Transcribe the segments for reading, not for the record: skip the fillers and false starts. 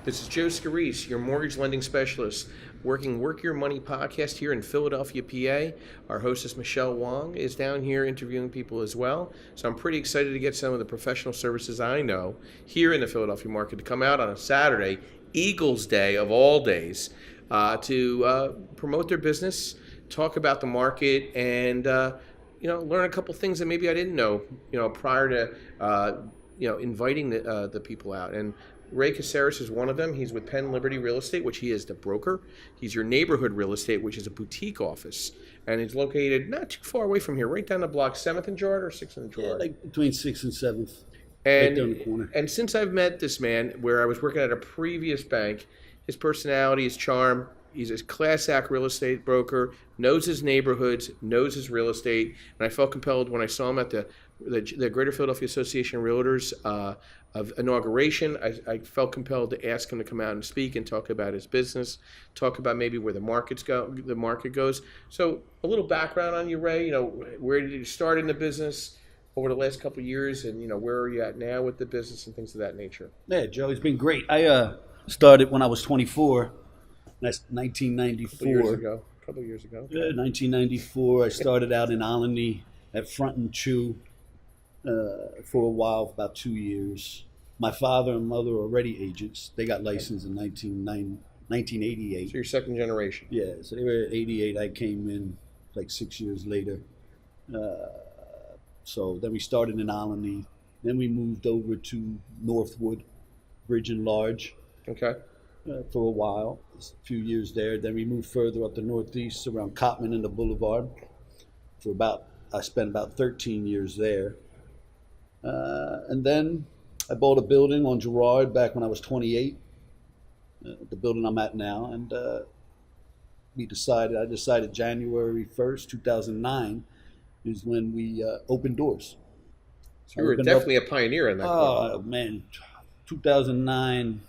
This is Joe Scorese, your mortgage lending specialist, working Work Your Money podcast here in Philadelphia, PA. Our hostess, Michelle Wong, is down here interviewing people as well. So I'm pretty excited to get some of the professional services I know here in the Philadelphia market to come out on a Saturday, Eagles Day of all days, to promote their business, talk about the market, and learn a couple things that maybe I didn't know, prior to inviting the people out. And Ray Caceres is one of them. He's with PennLiberty Real Estate, which he is the broker. He's your neighborhood real estate, which is a boutique office. And it's located not too far away from here, right down the block, 7th and Girard or 6th and Girard? Yeah, like between 6th and 7th, and, right down the corner. And since I've met this man, where I was working at a previous bank, his personality, his charm, he's a class act real estate broker, knows his neighborhoods, knows his real estate. And I felt compelled when I saw him at the Greater Philadelphia Association of Realtors of inauguration. I felt compelled to ask him to come out and speak and talk about his business, talk about maybe where the market goes. So a little background on you, Ray. Where did you start in the business over the last couple of years, and where are you at now with the business and things of that nature? Yeah, Joe, it's been great. I started when I was 24. That's 1994. A couple of years ago. Yeah, 1994. I started out in Alany at Front and Chew for a while, about 2 years. My father and mother were already agents. They got licensed in 1988. So you're second generation. Yeah, so they were at 88. I came in like 6 years later. So then we started in Alany. Then we moved over to Northwood, Bridge and Large. Okay. For a while, a few years there. Then we moved further up the Northeast around Cotman and the Boulevard. I spent about 13 years there. And then I bought a building on Girard back when I was 28, the building I'm at now. And I decided January 1st, 2009 is when we opened doors. So you were definitely a pioneer in that. Oh, man, 2009.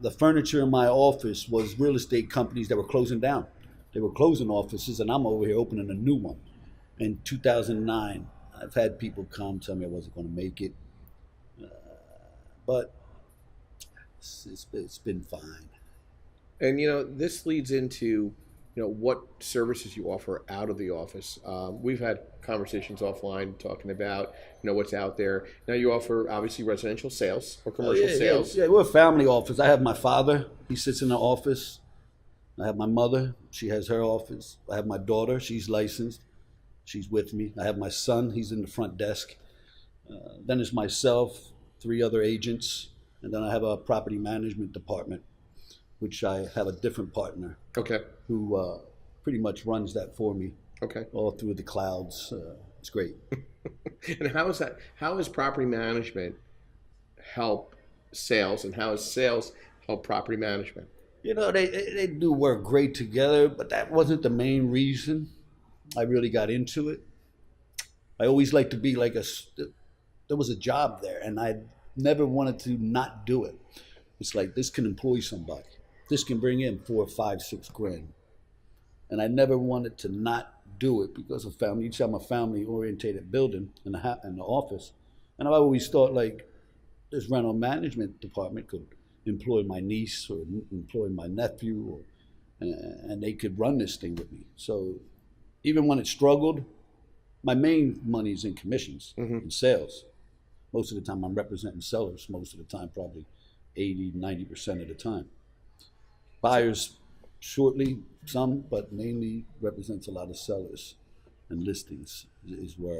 The furniture in my office was real estate companies that were closing down. They were closing offices, and I'm over here opening a new one. In 2009, I've had people come tell me I wasn't going to make it, but it's been fine. And this leads into what services you offer out of the office. We've had conversations offline talking about what's out there. Now you offer obviously residential sales or commercial sales. Yeah, we're a family office. I have my father, he sits in the office. I have my mother, she has her office. I have my daughter, she's licensed, she's with me. I have my son, he's in the front desk. Then it's myself, 3 other agents, and then I have a property management department, which I have a different partner. Okay. Who pretty much runs that for me. Okay. All through the clouds. It's great. And how is that? How does property management help sales, and how does sales help property management? They do work great together, but that wasn't the main reason I really got into it. I always liked to be there was a job there, and I never wanted to not do it. It's like, this can employ somebody. This can bring in $4, $5, $6 grand. And I never wanted to not do it because of family. Each time a family-orientated building in the office. And I always thought, this rental management department could employ my niece or employ my nephew, and they could run this thing with me. So even when it struggled, my main money is in commissions and sales. Most of the time I'm representing sellers, most of the time probably 80, 90% of the time. Buyers shortly, some, but mainly represents a lot of sellers, and listings is where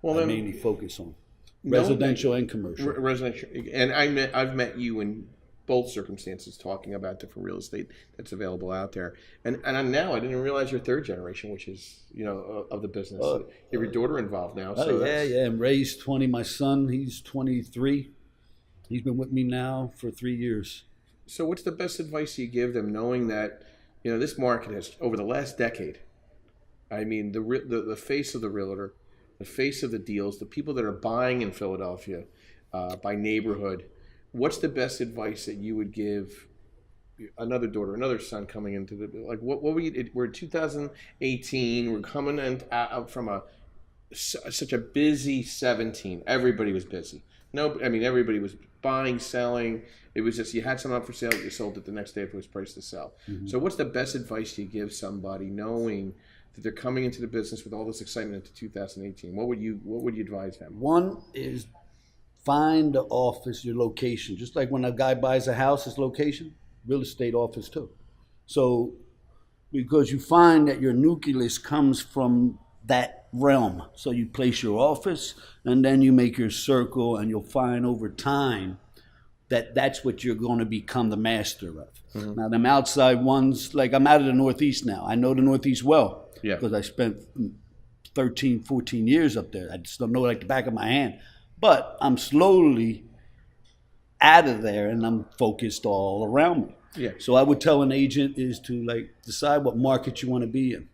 I mainly focus on. Residential and commercial. Residential, and I've met you in both circumstances talking about different real estate that's available out there. And now I didn't realize you're 3rd generation, which is of the business. You have your daughter involved now. So yeah. And Ray's 20. My son, he's 23. He's been with me now for 3 years. So what's the best advice you give them, knowing that this market has, over the last decade, I mean, the face of the realtor, the face of the deals, the people that are buying in Philadelphia by neighborhood, what's the best advice that you would give another daughter, another son coming into what we're in 2018, we're coming out from such a busy 17. Everybody was busy. No, I mean, everybody was buying, selling. It was just you had something up for sale, you sold it the next day if it was priced to sell. Mm-hmm. So what's the best advice you give somebody knowing that they're coming into the business with all this excitement into 2018? What would you advise them? One is find the office, your location. Just like when a guy buys a house, his location, real estate office too. So because you find that your nucleus comes from that realm. So you place your office and then you make your circle, and you'll find over time that that's what you're going to become the master of. Mm-hmm. Now, them outside ones, like I'm out of the Northeast now. I know the Northeast well because I spent 13, 14 years up there. I just don't know it like the back of my hand. But I'm slowly out of there, and I'm focused all around me. Yeah. So I would tell an agent is to like decide what market you want to be in.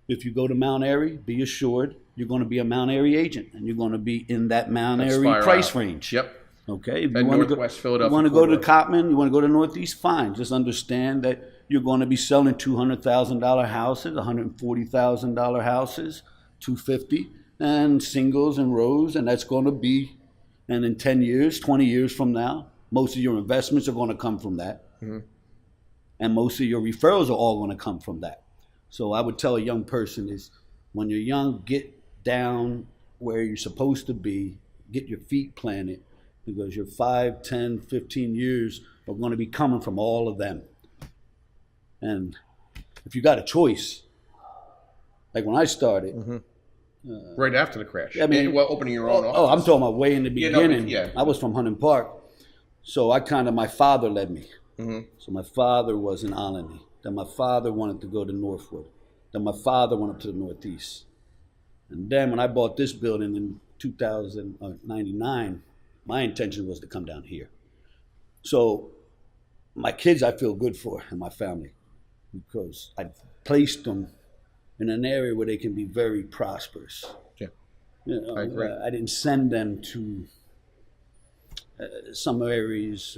If you go to Mount Airy, be assured you're going to be a Mount Airy agent, and you're going to be in that Mount Airy price range. Yep. Okay. If you want to go, Philadelphia, you want to go to Cotman, you want to go to Northeast, fine. Just understand that you're going to be selling $200,000 houses, $140,000 houses, $250,000, and singles and rows, and that's going to be, and in 10 years, 20 years from now, most of your investments are going to come from that. Mm-hmm. And most of your referrals are all going to come from that. So I would tell a young person is, when you're young, get down where you're supposed to be, get your feet planted, because your 5, 10, 15 years are going to be coming from all of them. And if you got a choice, like when I started. Mm-hmm. Right after the crash. I mean, opening your own office. Oh, I'm talking about way in the beginning. Yeah. I was from Hunting Park. So my father led me. Mm-hmm. So my father was in Alany. Then my father wanted to go to Northwood. Then my father went up to the Northeast. And then when I bought this building in 1999, my intention was to come down here. So my kids I feel good for, and my family, because I placed them in an area where they can be very prosperous. Yeah, I agree. I didn't send them to some areas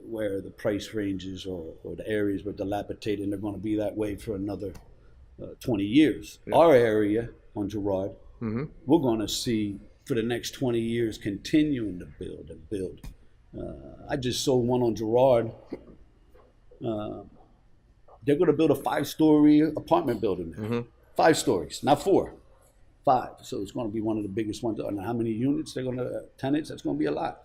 where the price ranges or the areas were dilapidated, and they're going to be that way for another 20 years. Yeah. Our area on Girard, mm-hmm. we're going to see for the next 20 years continuing to build and build. I just sold one on Girard. They're going to build a 5-story apartment building there. Mm-hmm. 5 stories, not 4, 5. So it's going to be one of the biggest ones. And how many units they're going to, tenants, that's going to be a lot.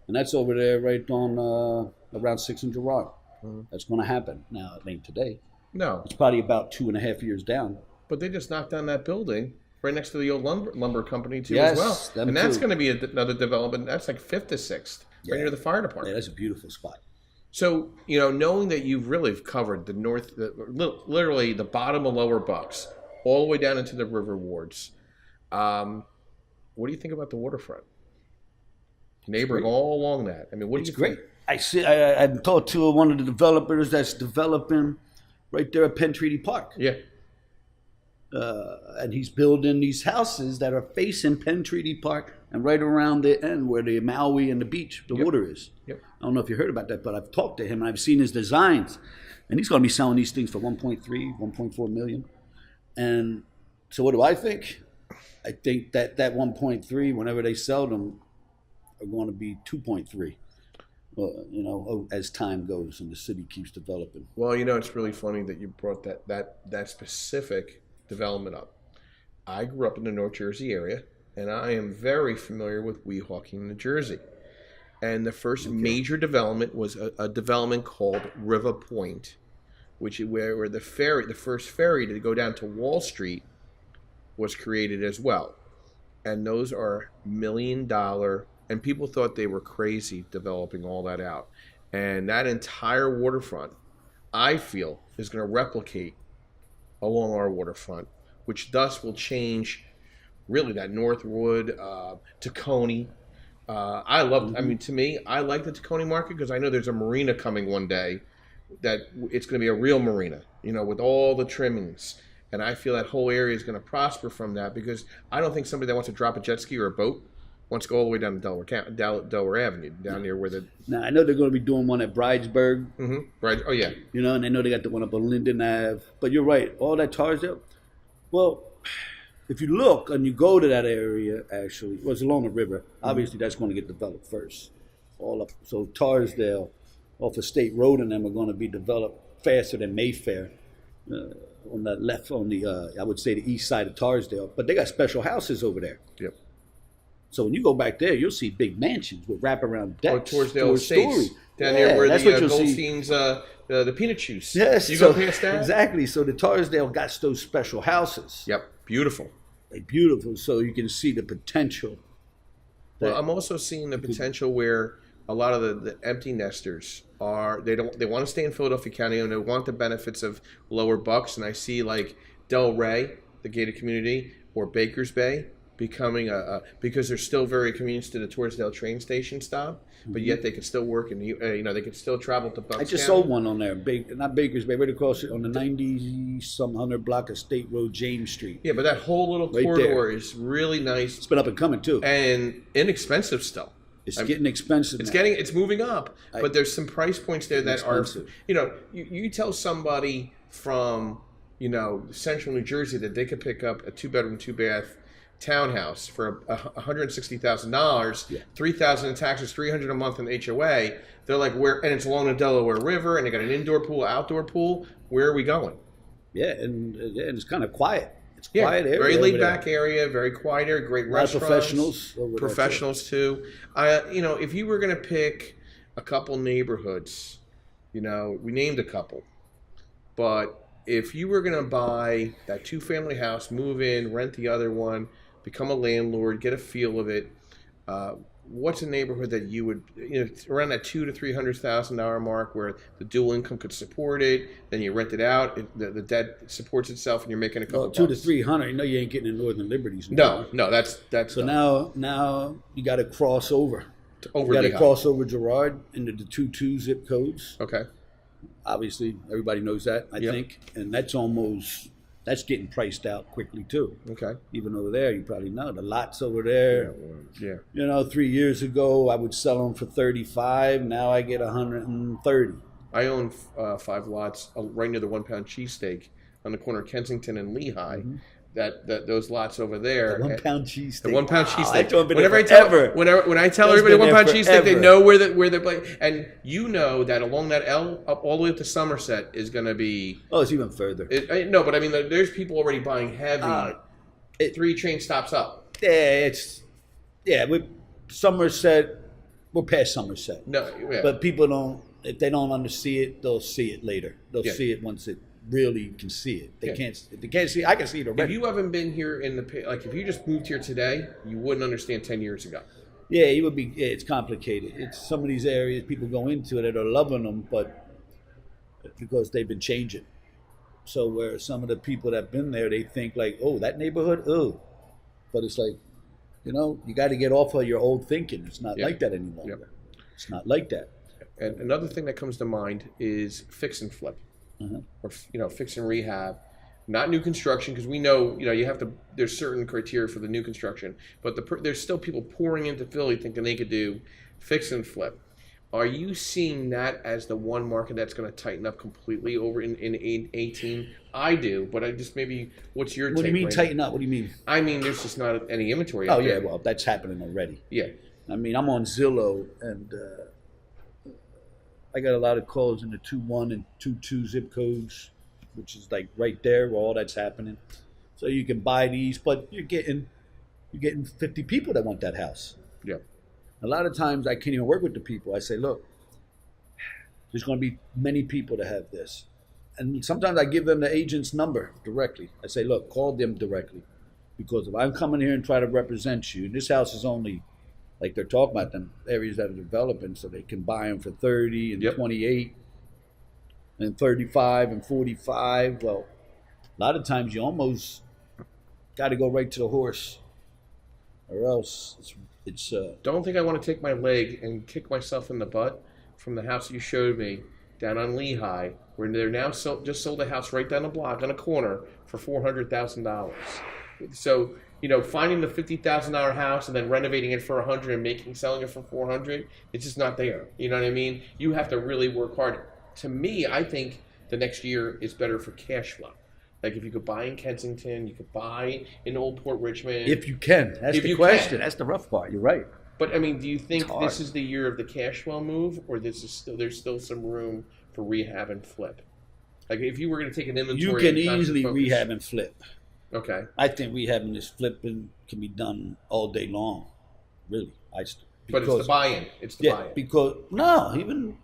And that's over there right on around 6 and Girard. Mm-hmm. That's going to happen. Now, it ain't today. No. It's probably about 2.5 years down. But they just knocked down that building right next to the old lumber company, too, as well. And that's going to be another development. That's like 5th to 6th, right near the fire department. Yeah, that's a beautiful spot. So, knowing that you've really covered the literally the bottom of Lower Bucks, all the way down into the river wards, what do you think about the waterfront? Neighboring all along that. I mean, what do you think? It's great. I talked to one of the developers that's developing right there at Penn Treaty Park. Yeah. And he's building these houses that are facing Penn Treaty Park and right around the end where the Maui and the beach, the water is. Yep. I don't know if you heard about that, but I've talked to him and I've seen his designs. And he's going to be selling these things for 1.4 million. And so what do I think? I think that 1.3, whenever they sell them, are going to be 2.3. As time goes and the city keeps developing. Well, it's really funny that you brought that specific development up. I grew up in the North Jersey area, and I am very familiar with Weehawken, New Jersey. And the first major development was a development called River Point, which is where the first ferry to go down to Wall Street was created as well. And those are $1 million, and people thought they were crazy developing all that out. And that entire waterfront, I feel, is going to replicate along our waterfront, which thus will change really that Northwood, Tacony. I like the Tacony market because I know there's a marina coming one day that it's going to be a real marina, with all the trimmings. And I feel that whole area is going to prosper from that because I don't think somebody that wants to drop a jet ski or a boat wants to go all the way down to Delaware Avenue, down near where the... Now, I know they're going to be doing one at Bridesburg. Mm-hmm. Oh, yeah. And I know they got the one up on Linden Ave. But you're right, all that Tarsdale. Well, if you look and you go to that area, actually, well, it's along the river. Obviously, that's going to get developed first. All up, so Tarsdale, off of State Road, and them are going to be developed faster than Mayfair. On the left, on the I would say the east side of Tarsdale, but they got special houses over there. Yep. So when you go back there, you'll see big mansions with wraparound decks. Or Torresdale Estates, down there where the Goldstein's, the peanut juice. Yes, you go past that? Exactly. So the Tarsdale got those special houses. Yep, beautiful. They're beautiful, so you can see the potential. Well, I'm also seeing the potential where a lot of the empty nesters they want to stay in Philadelphia County and they want the benefits of lower bucks. And I see like Del Rey, the gated community, or Baker's Bay becoming because they're still very convenient to the Torresdale train station stop, but yet they could still work and they could still travel to Bucks I just County. sold one on there, not Baker's Bay, right across it on the 90-some-100 block of State Road, James Street. Yeah, but that whole little Right corridor there. is really nice. It's been up and coming too. And inexpensive still. It's getting expensive. It's moving up, but there's some price points there that expensive. are, you tell somebody from, central New Jersey that they could pick up a 2-bedroom, 2-bath townhouse for $160,000, $3,000 in taxes, $300 a month in HOA. They're like, where? And it's along the Delaware River, and they got an indoor pool, outdoor pool. Where are we going? Yeah, and it's kind of quiet. It's quiet area. Very laid back area, very quiet area, great restaurants. Professionals too. If you were going to pick a couple neighborhoods, we named a couple, but if you were going to buy that 2-family house, move in, rent the other one, become a landlord, get a feel of it, what's a neighborhood that you would, around that $200,000 to $300,000 mark, where the dual income could support it, then you rent it out, the debt supports itself, and you're making a couple. Well, 200 to 300. You ain't getting in Northern Liberties. No, that's. So now you got to cross over. You got to cross over Girard into the 2 zip codes. Okay. Obviously, everybody knows that. I think, and that's getting priced out quickly too. Okay. Even over there, you probably know the lots over there. Yeah. 3 years ago, I would sell them for 35. Now I get 130. I own 5 lots right near the 1-pound cheesesteak on the corner of Kensington and Lehigh. Mm-hmm. That those lots over there. The 1-pound cheesesteak. The 1-pound cheesesteak. When I tell everybody 1-pound cheesesteak, they know where they're playing, and that along that L up all the way up to Somerset is going to be. Oh, it's even further. No, but I mean, there's people already buying heavy. 3 train stops up. Yeah, with Somerset, we're past Somerset. No, yeah. But people don't. If they don't undersee it, they'll see it later. They'll see it once it really can see it. They can't. If they can't see it, I can see it already. If you haven't been here if you just moved here today, you wouldn't understand 10 years ago. Yeah, it would be. It's complicated. It's some of these areas people go into it and are loving them, but because they've been changing. So where some of the people that've been there, they think like, oh, that neighborhood, but it's like, you got to get off of your old thinking. It's not like that any longer. Yep. It's not like that. And another thing that comes to mind is fix and flip. Or fix and rehab, not new construction, because we know you have to. There's certain criteria for the new construction, but there's still people pouring into Philly thinking they could do fix and flip. Are you seeing that as the one market that's going to tighten up completely over in 18? I do, but I just maybe what's your take? What do you mean tighten up? What do you mean? I mean, there's just not any inventory. Oh yeah, well that's happening already. Yeah, I mean I'm on Zillow and. I got a lot of calls in the 2-1 and 2-2 zip codes, which is like right there where all that's happening. So you can buy these, but you're getting 50 people that want that house. Yeah. A lot of times I can't even work with the people. I say, look, there's going to be many people that have this. And sometimes I give them the agent's number directly. I say, look, call them directly. Because if I'm coming here and try to represent you, and this house is only, like they're talking about them areas that are developing, so they can buy them for 30 and 28 and 35 and 45. Well, a lot of times you almost got to go right to the horse, or else it's. Don't think I want to take my leg and kick myself in the butt from the house you showed me down on Lehigh, where they're now just sold a house right down the block on a corner for $400,000. So. Finding the $50,000 house and then renovating it for $100 and selling it for $400, it's just not there. You know what I mean? You have to really work hard. To me, I think the next year is better for cash flow. Like if you could buy in Kensington, you could buy in Old Port Richmond. If you can. That's the question. That's the rough part. You're right. But I mean, do you think this is the year of the cash flow move, or there's still some room for rehab and flip? Like if you were going to take an inventory, you can easily rehab and flip. Okay. I think rehab and this flipping can be done all day long. Really, but it's the buy-in. It's the buy-in. Because even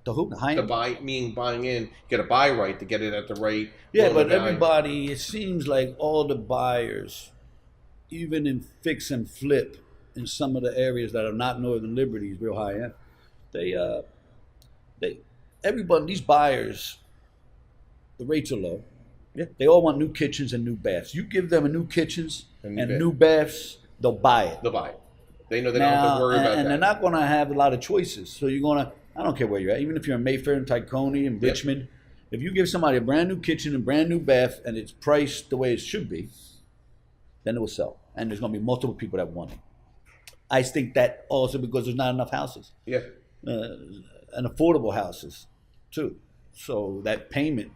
the high end. Meaning buying in, you got to buy right to get it at the right. Yeah, but everybody, it seems like all the buyers, even in fix and flip, in some of the areas that are not Northern Liberties, real high end, everybody, these buyers, the rates are low. Yeah. They all want new kitchens and new baths. You give them a new kitchens and new baths, they'll buy it. They'll buy it. They know they don't have to worry about that. And they're not going to have a lot of choices. So you're going to, I don't care where you're at, even if you're in Mayfair and Tacony and Richmond, if you give somebody a brand new kitchen and brand new bath and it's priced the way it should be, then it will sell. And there's going to be multiple people that want it. I think that also because there's not enough houses. Yeah. And affordable houses, too. So that payment,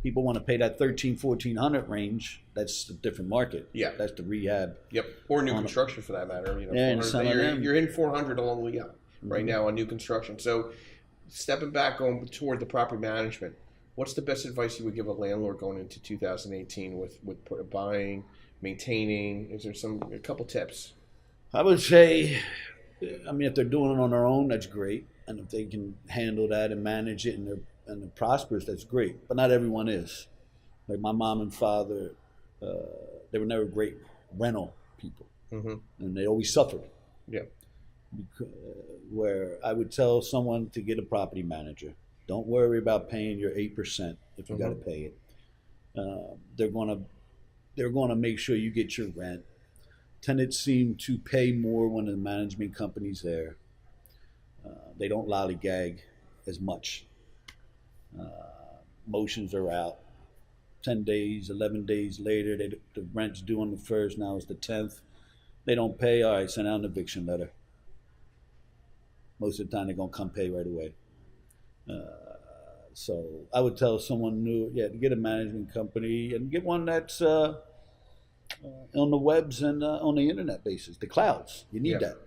people want to pay that $1,300-1,400 range. That's a different market. Yeah. That's the rehab. Yep. Or new construction for that matter. You're in 400 all the way up right now on new construction. So stepping back going toward the property management, what's the best advice you would give a landlord going into 2018 with buying, maintaining? Is there a couple tips? I would say, if they're doing it on their own, that's great. And if they can handle that and manage it and they're prosperous, that's great. But not everyone is. Like my mom and father, they were never great rental people. Mm-hmm. And they always suffered. Yeah. Where I would tell someone to get a property manager. Don't worry about paying your 8% if you got to pay it. They're gonna make sure you get your rent. Tenants seem to pay more when the management company's there. They don't lollygag as much. Motions are out. 10 days, 11 days later, the rent's due on the 1st, now it's the 10th. They don't pay, all right, send out an eviction letter. Most of the time, they're going to come pay right away. So I would tell someone new, to get a management company and get one that's on the webs and on the internet basis, the clouds. You need that.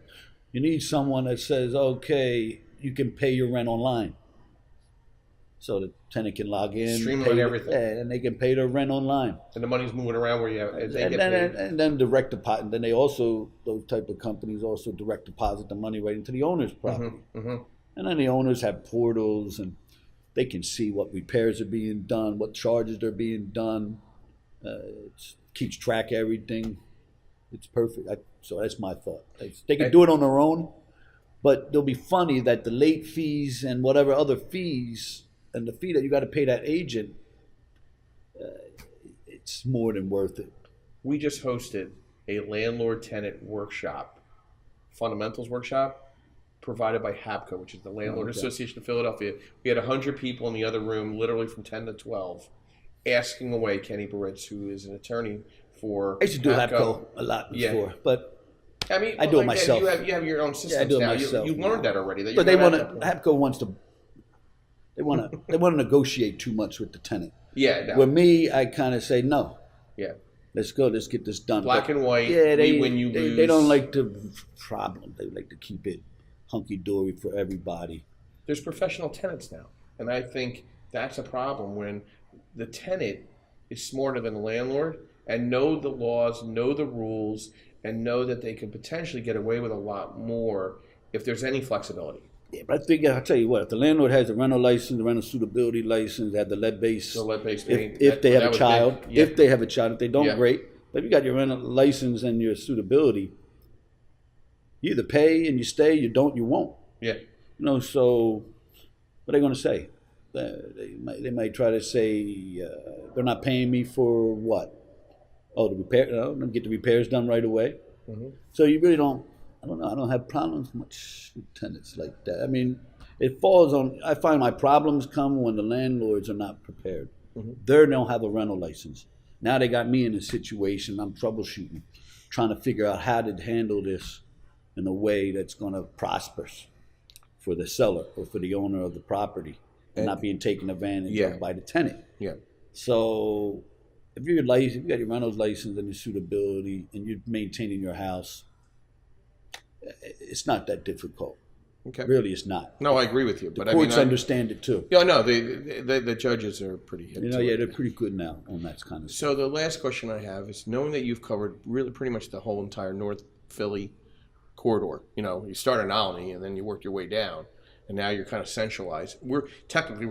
You need someone that says, okay, you can pay your rent online. So the tenant can log in, streamline everything, and they can pay their rent online. And the money's moving around where you have, and then direct deposit. And then they also, those type of companies also direct deposit the money right into the owner's property. Mm-hmm, mm-hmm. And then the owners have portals, and they can see what repairs are being done, what charges are being done. It keeps track of everything. It's perfect. So that's my thought. They can do it on their own, but they'll be funny that the late fees and whatever other fees and the fee that you got to pay that agent, it's more than worth it. We just hosted a landlord-tenant workshop, fundamentals workshop, provided by HAPCO, which is the Landlord Association of Philadelphia. We had 100 people in the other room, literally from 10 to 12, asking away Kenny Baritz, who is an attorney for I used to do HAPCO a lot before, but I do it myself. You have your own systems now. You learned that already. But HAPCO wants to. They want to negotiate too much with the tenant. Yeah. No. With me, I kind of say no. Yeah. Let's go. Let's get this done. Black and white. Yeah, we win, you lose. They don't like the problem. They like to keep it hunky-dory for everybody. There's professional tenants now, and I think that's a problem when the tenant is smarter than the landlord and know the laws, know the rules, and know that they can potentially get away with a lot more if there's any flexibility. Yeah, but I think I'll tell you what. If the landlord has a rental license, the rental suitability license, they have the lead-based. So lead-based. If they have a child, if they have a child, if they don't, great. But if you got your rental license and your suitability, you either pay and you stay, you don't, you won't. Yeah. So what are they going to say? They might try to say they're not paying me for what? Oh, the repair. Get the repairs done right away. Mm-hmm. So you really don't. I don't know. I don't have problems much with tenants like that. I mean, it falls on. I find my problems come when the landlords are not prepared. Mm-hmm. They don't have a rental license. Now they got me in a situation. I'm troubleshooting, trying to figure out how to handle this in a way that's going to prosper for the seller or for the owner of the property and not being taken advantage of by the tenant. Yeah. So if you're licensed, if you got your rental's license and your suitability, and you're maintaining your house, it's not that difficult. Okay. Really, it's not. No, I agree with you. The But courts I understand it too. Yeah, no, the judges are pretty hip. Yeah, they're pretty good now on that kind of stuff. So the last question I have is, knowing that you've covered really pretty much the whole entire North Philly corridor. You start in Alny and then you work your way down, and now you're kind of centralized. We're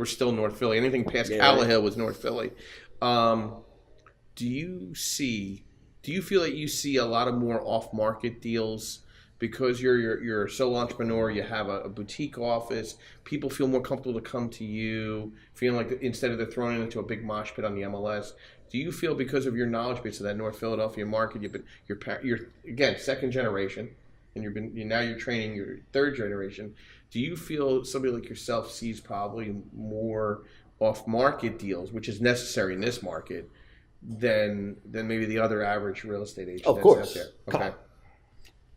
still North Philly. Anything past Callahill was North Philly. Do you feel that you see a lot of more off-market deals? Because you're a solo entrepreneur, you have a boutique office, people feel more comfortable to come to you, feeling like instead of they're thrown into a big mosh pit on the MLS. Do you feel, because of your knowledge base of that North Philadelphia market, you're again second generation, and now you're training your third generation. Do you feel somebody like yourself sees probably more off-market deals, which is necessary in this market, than maybe the other average real estate agent Of that's course. out there? Okay.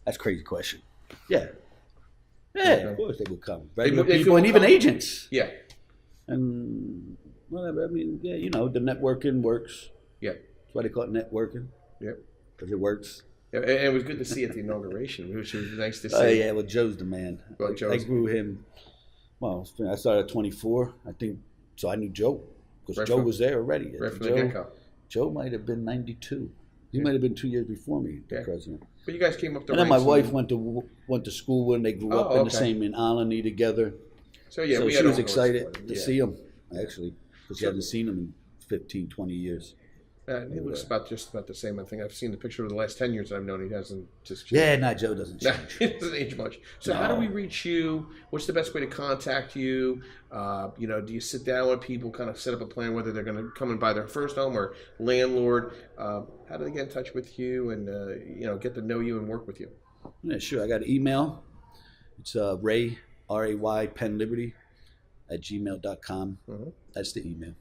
That's a crazy question. Yeah. Yeah, Okay. of course they would come. They Regular feel people and even comfortable. agents. Yeah. And whatever. I mean, yeah, the networking works. Yeah. That's why they call it networking. Yep. Because it works. And it was good to see at the inauguration, which was nice to see. Oh, yeah, well, Joe's the man. Well, I grew him. Well, I started at 24, I think. So I knew Joe. Because Joe was there already. Right from the get-go. Joe might have been 92. He might have been 2 years before me, the president. But you guys came up the ranks. And then my wife went to school when they grew up in the same in Alany together. So yeah, she was excited to see him, actually, because she hasn't seen him in 15, 20 years. He looks just about the same. I think I've seen the picture of the last 10 years I've known. He hasn't just changed. Yeah, no, Joe doesn't change. He doesn't age much. So how do we reach you? What's the best way to contact you? Do you sit down with people, kind of set up a plan, whether they're going to come and buy their first home or landlord? How do they get in touch with you and get to know you and work with you? Yeah, sure. I got an email. It's Ray, R-A-Y, PennLiberty @gmail.com. That's the email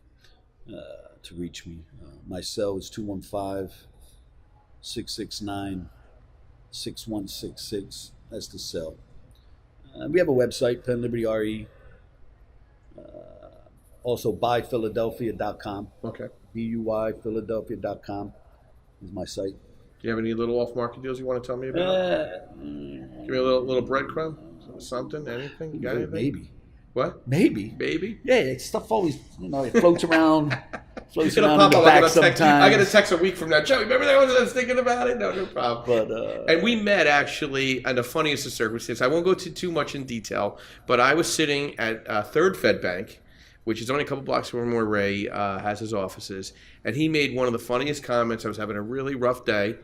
to reach me. My cell is 215-669-6166. That's the cell. We have a website, PennLiberty RE. Also, buyphiladelphia.com. Okay. BUYPhiladelphia.com is my site. Do you have any little off-market deals you want to tell me about? Give me a little breadcrumb, something, anything. You got anything? Maybe. What? Maybe. Maybe? Yeah, stuff always, it floats around. Floats It's around in the back sometimes. I get a text a week from now. Joe, remember that one I was thinking about it? No problem. But, and we met, actually, in the funniest of circumstances. I won't go too much in detail, but I was sitting at Third Fed Bank, which is only a couple blocks from where Ray has his offices, and he made one of the funniest comments. I was having a really rough day,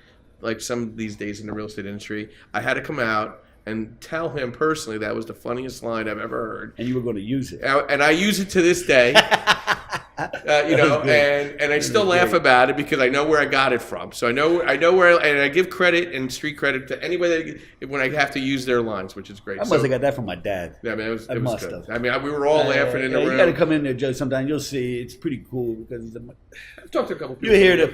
like some of these days in the real estate industry. I had to come out and tell him personally that was the funniest line I've ever heard. And you were going to use it. And I use it to this day. And I still laugh about it because I know where I got it from. So I know where, and I give credit and street credit to anybody when I have to use their lines, which is great. I must have got that from my dad. Yeah, I mean, it was good. Have. I mean, we were all laughing in the room. You got to come in there, Joe. Sometime you'll see. It's pretty cool because I've talked to a couple people. You hear that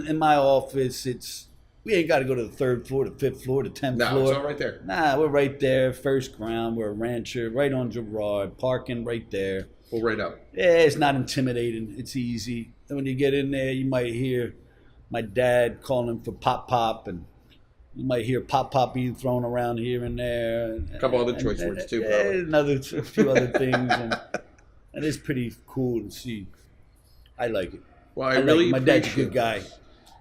in my office, we ain't got to go to the 3rd floor, the 5th floor, the 10th floor. No, it's all right there. Nah, we're right there, first ground. We're a rancher, right on Girard, parking right there. Well, right up. Yeah, it's not intimidating. It's easy. And when you get in there, you might hear my dad calling for pop, and you might hear pop being thrown around here and there. A couple other choice words too, probably. A few other things, and it's pretty cool to see. I like it. Well, I really my dad's a good guy.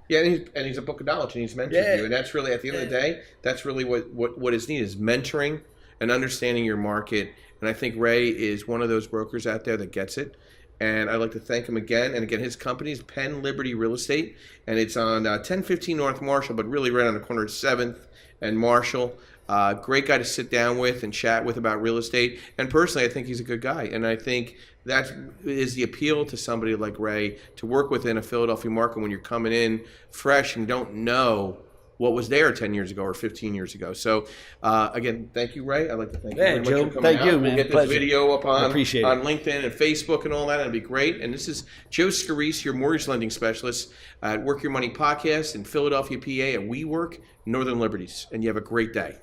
Yeah, and he's a book of knowledge, and he's mentored you, and that's really, at the end of the day, that's really what is needed, is mentoring and understanding your market. And I think Ray is one of those brokers out there that gets it. And I'd like to thank him again. And again, his company is PennLiberty Real Estate, and it's on 1015 North Marshall, but really right on the corner of 7th and Marshall. Great guy to sit down with and chat with about real estate. And personally, I think he's a good guy. And I think that is the appeal to somebody like Ray, to work within a Philadelphia market when you're coming in fresh and don't know what was there 10 years ago or 15 years ago. So, again, thank you, Ray. I'd like to thank you very much Joe, for coming out. you, man. We'll get this Pleasure. video up on LinkedIn and Facebook and all that. It'd be great. And this is Joe Scorese, your mortgage lending specialist at Work Your Money Podcast in Philadelphia, PA, at WeWork, Northern Liberties. And you have a great day.